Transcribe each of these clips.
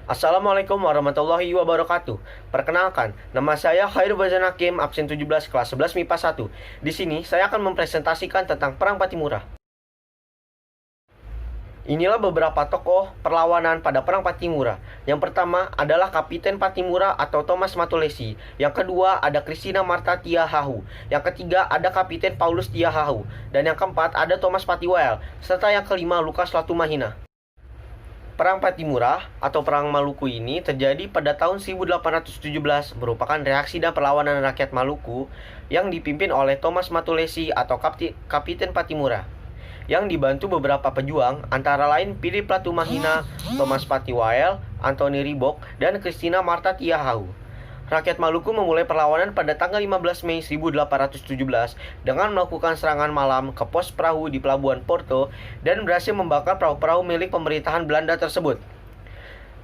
Assalamualaikum warahmatullahi wabarakatuh. Perkenalkan, nama saya Khairul Bazan Hakim, absen 17 kelas 11 MIPA 1. Di sini saya akan mempresentasikan tentang Perang Pattimura. Inilah beberapa tokoh perlawanan pada Perang Pattimura. Yang pertama adalah Kapiten Pattimura atau Thomas Matulesi. Yang kedua ada Christina Martha Tiahahu. Yang ketiga ada Kapiten Paulus Tiahahu. Dan yang keempat ada Thomas Patiwael. Serta yang kelima Lukas Latumahina. Perang Pattimura atau Perang Maluku ini terjadi pada tahun 1817, merupakan reaksi dan perlawanan rakyat Maluku yang dipimpin oleh Thomas Matulesi atau Kapiten Pattimura, yang dibantu beberapa pejuang antara lain Philip Latumahina, Thomas Patiwael, Anthony Ribok, dan Christina Martha Tiahahu. Rakyat Maluku memulai perlawanan pada tanggal 15 Mei 1817 dengan melakukan serangan malam ke pos perahu di Pelabuhan Porto dan berhasil membakar perahu-perahu milik pemerintahan Belanda tersebut.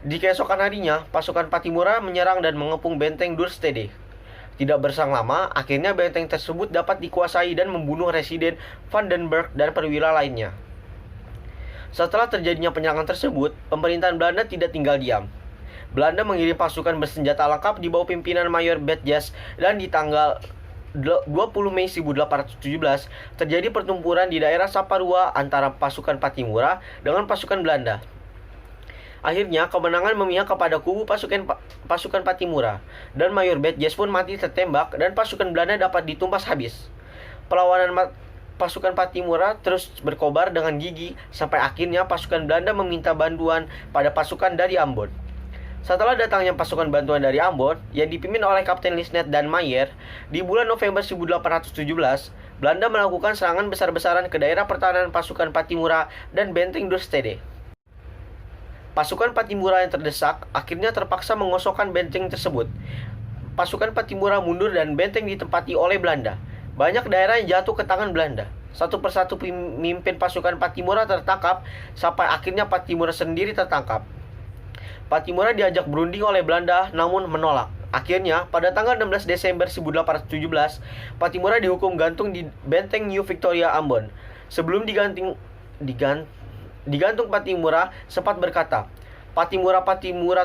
Di keesokan harinya, pasukan Pattimura menyerang dan mengepung benteng Dorstede. Tidak berselang lama, akhirnya benteng tersebut dapat dikuasai dan membunuh residen Vandenberg dan perwira lainnya. Setelah terjadinya penyerangan tersebut, pemerintahan Belanda tidak tinggal diam. Belanda mengirim pasukan bersenjata lengkap di bawah pimpinan Mayor Betjes, dan di tanggal 20 Mei 1817 terjadi pertempuran di daerah Saparua antara pasukan Pattimura dengan pasukan Belanda. Akhirnya kemenangan memihak kepada kubu pasukan Pattimura, dan Mayor Betjes pun mati tertembak dan pasukan Belanda dapat ditumpas habis. Perlawanan pasukan Pattimura terus berkobar dengan gigih sampai akhirnya pasukan Belanda meminta bantuan pada pasukan dari Ambon. Setelah datangnya pasukan bantuan dari Ambon yang dipimpin oleh Kapten Lisnet dan Mayer, di bulan November 1817, Belanda melakukan serangan besar-besaran ke daerah pertahanan pasukan Pattimura dan benteng Dorstede. Pasukan Pattimura yang terdesak akhirnya terpaksa mengosongkan benteng tersebut. Pasukan Pattimura mundur dan benteng ditempati oleh Belanda. Banyak daerah yang jatuh ke tangan Belanda. Satu persatu pemimpin pasukan Pattimura tertangkap sampai akhirnya Pattimura sendiri tertangkap. Pattimura diajak berunding oleh Belanda namun menolak. Akhirnya, pada tanggal 16 Desember 1817, Pattimura dihukum gantung di benteng New Victoria Ambon. Sebelum digantung Pattimura sempat berkata, Pattimura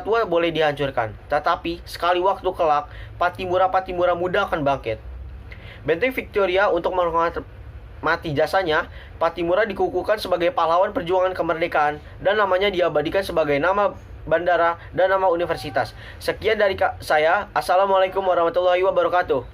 tua boleh dihancurkan, tetapi sekali waktu kelak, Pattimura muda akan bangkit. Benteng Victoria untuk menghormati jasanya, Pattimura dikukuhkan sebagai pahlawan perjuangan kemerdekaan dan namanya diabadikan sebagai nama bandara dan nama universitas. Sekian dari saya. Assalamualaikum warahmatullahi wabarakatuh.